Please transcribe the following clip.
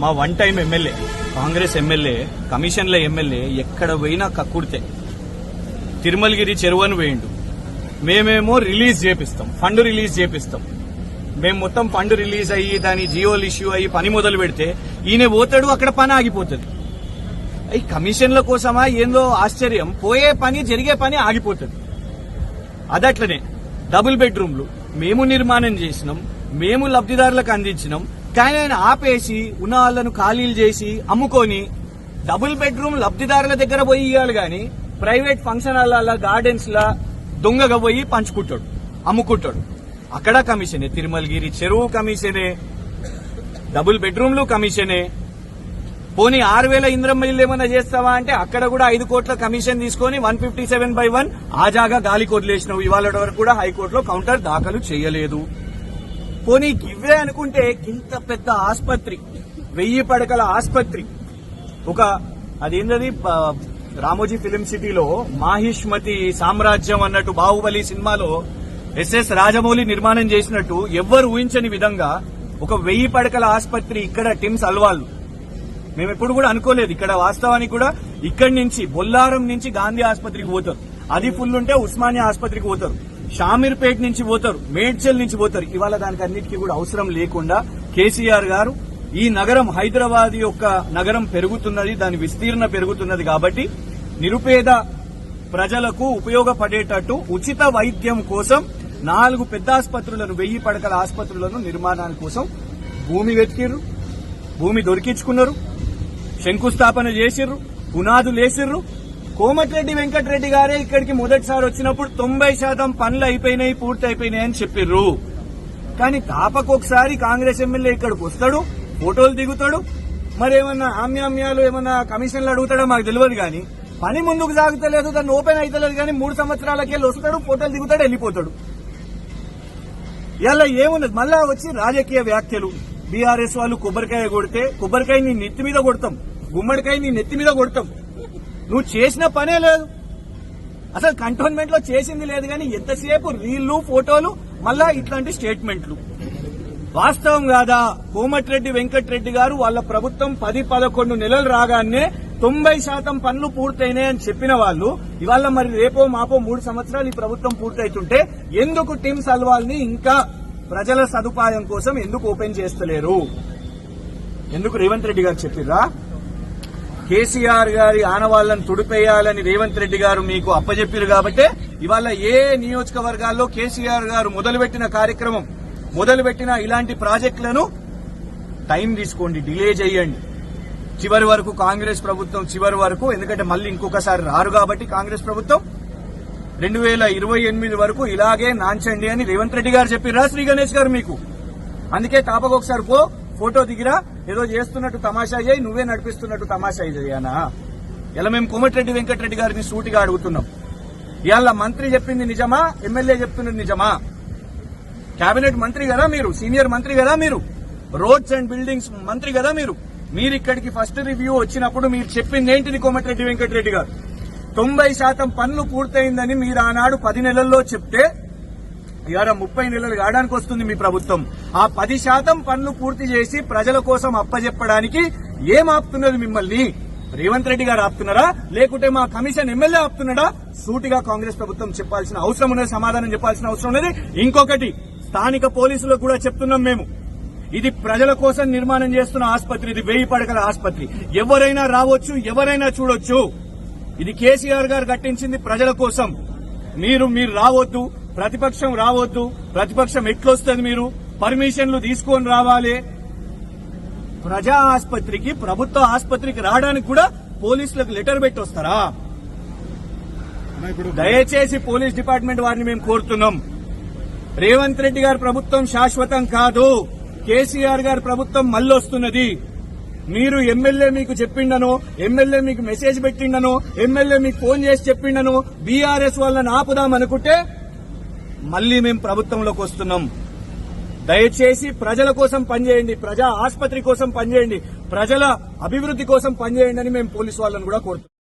మా one time MLA Congress MLA కమిషన్ల MLA ఎక్కడ పోయినా కక్కుడితే తిరుమలగిరి చెరువును వేయండు. మేమేమో రిలీజ్ చేపిస్తాం, ఫండ్ రిలీజ్ చేపిస్తాం. మేము మొత్తం ఫండ్ రిలీజ్ అయ్యి దాని జియోలు ఇష్యూ అయ్యి పని మొదలు పెడితే ఈయన పోతాడు, అక్కడ పని ఆగిపోతుంది. ఈ కమిషన్ల కోసమా ఏందో ఆశ్చర్యం, పోయే పని జరిగే పని ఆగిపోతుంది. అదట్లనే డబుల్ బెడ్రూమ్లు మేము నిర్మాణం చేసినాం, మేము లబ్దిదారులకు అందించినాం. కానీ ఆయన ఆపేసి ఉన్న వాళ్లను ఖాళీలు చేసి అమ్ముకొని డబుల్ బెడ్రూమ్ లబ్దిదారుల దగ్గర పోయి ఇవ్వాలి గాని ప్రైవేట్ ఫంక్షన్ హాల్ల గార్డెన్స్ లా దొంగగా పోయి పంచుకుంటాడు, అమ్ముకుంటాడు. అక్కడ కమిషనే, తిరుమలగిరి చెరువు కమిషనే, డబుల్ బెడ్రూమ్లు కమిషనే. పోనీ 6,000 ఇంద్రమ్మ ఇల్లు ఏమన్నా చేస్తావా అంటే అక్కడ కూడా 5 కోట్ల కమిషన్ తీసుకుని 157/1 ఆ జాగా గాలికి వదిలేసినావు. ఇవాళ వరకు కూడా హైకోర్టులో కౌంటర్ దాఖలు చేయలేదు. పోనీ ఇవే అనుకుంటే ఇంత పెద్ద ఆసుపత్రి, 1000 పడకల ఆసుపత్రి, ఒక అదేంటది రామోజీ ఫిలిం సిటీలో మాహిష్మతి సామ్రాజ్యం అన్నట్టు బాహుబలి సినిమాలో ఎస్ఎస్ రాజమౌళి నిర్మాణం చేసినట్టు ఎవ్వరు ఊహించని విధంగా ఒక 1000 పడకల ఆసుపత్రి ఇక్కడ టిమ్స్ అల్వాల్. మేము ఎప్పుడు కూడా అనుకోలేదు. ఇక్కడ వాస్తవానికి కూడా ఇక్కడి నుంచి బొల్లారం నుంచి గాంధీ ఆసుపత్రికి పోతారు, అది ఫుల్ ఉంటే ఉస్మానియా ఆసుపత్రికి పోతారు, షామీర్పేట నుంచి పోతారు, మేడ్చల్ నుంచి పోతారు. ఇవాళ దానికి అన్నిటికీ కూడా అవసరం లేకుండా కేసీఆర్ గారు ఈ నగరం హైదరాబాద్ యొక్క నగరం పెరుగుతున్నది, దాని విస్తీర్ణ పెరుగుతున్నది కాబట్టి నిరుపేద ప్రజలకు ఉపయోగపడేటట్టు ఉచిత వైద్యం కోసం 4 పెద్ద ఆసుపత్రులను, 1000 పడకల ఆసుపత్రులను నిర్మాణాని కోసం భూమి వెతికిర్రు, భూమి దొరికించుకున్నారు, శంకుస్థాపన చేసిర్రు, పునాదులు వేసిర్రు. కోమటిరెడ్డి వెంకటరెడ్డి గారే ఇక్కడికి మొదటిసారి వచ్చినప్పుడు 90% పనులు అయిపోయినాయి, పూర్తి అయిపోయినాయి అని చెప్పిర్రు. కానీ తాపకొకసారి కాంగ్రెస్ ఎమ్మెల్యే ఇక్కడికి వస్తాడు, ఫోటోలు దిగుతాడు, మరేమన్నా ఆమ్యామ్యాలు ఏమన్నా కమిషన్లు అడుగుతాడో మాకు తెలియదు. కానీ పని ముందుకు సాగుతలేదు, దాన్ని ఓపెన్ అవుతలేదు. కానీ 3 సంవత్సరాలకెళ్ళి వస్తాడు, ఫోటోలు దిగుతాడు, వెళ్ళిపోతాడు. ఇలా ఏమున్నది? మళ్ళా వచ్చి రాజకీయ వ్యాఖ్యలు. బీఆర్ఎస్ వాళ్ళు కొబ్బరికాయ కొడితే కొబ్బరికాయ నీ నెత్తి మీద కొడతాం, గుమ్మడికాయ నీ నెత్తి మీద కొడతాం. నువ్వు చేసిన పనే లేదు, అసలు కంటోన్మెంట్ లో చేసింది లేదు. కానీ ఎంతసేపు రీళ్లు, ఫోటోలు, మళ్ళా ఇట్లాంటి స్టేట్మెంట్లు. వాస్తవం కాదా? కోమటిరెడ్డి వెంకటరెడ్డి గారు వాళ్ళ ప్రభుత్వం 10-11 నెలలు రాగానే 90% పనులు పూర్తయినాయని చెప్పిన వాళ్ళు ఇవాళ మరి రేపో మాపో 3 సంవత్సరాలు ఈ ప్రభుత్వం పూర్తయితుంటే ఎందుకు టిమ్స్ అల్వాల్ ని ఇంకా ప్రజల సదుపాయం కోసం ఎందుకు ఓపెన్ చేస్తలేరు? ఎందుకు రేవంత్ రెడ్డి గారు చెప్పిర్రా? కేసీఆర్ గారి ఆనవాళ్లను తుడిపేయాలని రేవంత్ రెడ్డి గారు మీకు అప్పచెప్పారు కాబట్టి ఇవాళ ఏ నియోజకవర్గాల్లో కేసీఆర్ గారు మొదలుపెట్టిన కార్యక్రమం, మొదలుపెట్టిన ఇలాంటి ప్రాజెక్టులను టైం తీసుకోండి, డిలే చేయండి. చివరి వరకు కాంగ్రెస్ ప్రభుత్వం చివరి వరకు, ఎందుకంటే మళ్ళీ ఇంకొకసారి రారు కాబట్టి కాంగ్రెస్ ప్రభుత్వం 2028 వరకు ఇలాగే నాంచండి అని రేవంత్ రెడ్డి గారు చెప్పిర్రా శ్రీ గణేష్ గారు మీకు? అందుకే తాపకొకసారి పో, ఫోటో దిగిరా, ఏదో చేస్తున్నట్టు తమాషా చేయి, నువ్వే నడిపిస్తున్నట్టు తమాషా చేయనా? ఇలా మేము కోమటిరెడ్డి వెంకటరెడ్డి గారిని సూటిగా అడుగుతున్నాం. ఇవాళ మంత్రి చెప్పింది నిజమా, ఎమ్మెల్యే చెప్తున్నది నిజమా? కేబినెట్ మంత్రి కదా మీరు, సీనియర్ మంత్రి కదా మీరు, రోడ్స్ అండ్ బిల్డింగ్స్ మంత్రి కదా మీరు. మీరు ఇక్కడికి ఫస్ట్ రివ్యూ వచ్చినప్పుడు మీరు చెప్పింది ఏంటిది? కోమటిరెడ్డి వెంకటరెడ్డి గారు 90% పనులు పూర్తయిందని మీరు ఆనాడు 10 నెలల్లో చెప్తే ఇవాళ 30 నెలలు కావడానికి వస్తుంది మీ ప్రభుత్వం. ఆ 10% పనులు పూర్తి చేసి ప్రజల కోసం అప్పజెప్పడానికి ఏం ఆపుతున్నది మిమ్మల్ని? రేవంత్ రెడ్డి గారు ఆపుతున్నారా, లేకుంటే మా కమిషన్ ఎమ్మెల్యే ఆపుతున్నాడా? సూటిగా కాంగ్రెస్ ప్రభుత్వం చెప్పాల్సిన అవసరం ఉన్నది, సమాధానం చెప్పాల్సిన అవసరం ఉన్నది. ఇంకొకటి, స్థానిక పోలీసులకు కూడా చెప్తున్నాం మేము, ఇది ప్రజల కోసం నిర్మాణం చేస్తున్న ఆసుపత్రి, ఇది 1000 పడకల ఆసుపత్రి. ఎవరైనా రావచ్చు, ఎవరైనా చూడొచ్చు. ఇది కేసీఆర్ గారు కట్టించింది ప్రజల కోసం. మీరు రావద్దు, ప్రతిపక్షం రావద్దు. ప్రతిపక్షం ఎట్లొస్తుంది? మీరు పర్మిషన్లు తీసుకొని రావాలి. ప్రజా ఆసుపత్రికి, ప్రభుత్వ ఆసుపత్రికి రావడానికి కూడా పోలీసులకు లెటర్ పెట్టి వస్తారా? దయచేసి పోలీస్ డిపార్ట్మెంట్ వారిని మేము కోరుతున్నాం. రేవంత్ రెడ్డి గారి ప్రభుత్వం శాశ్వతం కాదు, కేసీఆర్ గారి ప్రభుత్వం మళ్ళొస్తున్నది. మీరు ఎమ్మెల్యే మీకు చెప్పిండను, ఎమ్మెల్యే మీకు మెసేజ్ పెట్టిండను, ఎమ్మెల్యే మీకు ఫోన్ చేసి చెప్పిండను, బీఆర్ఎస్ వాళ్ళని ఆపుదాం అనుకుంటే మళ్లీ మేము ప్రభుత్వంలోకి వస్తున్నాం. దయచేసి ప్రజల కోసం పనిచేయండి, ప్రజా ఆసుపత్రి కోసం పనిచేయండి, ప్రజల అభివృద్ధి కోసం పనిచేయండి అని మేము పోలీసు వాళ్ళని కూడా కోరుతున్నాం.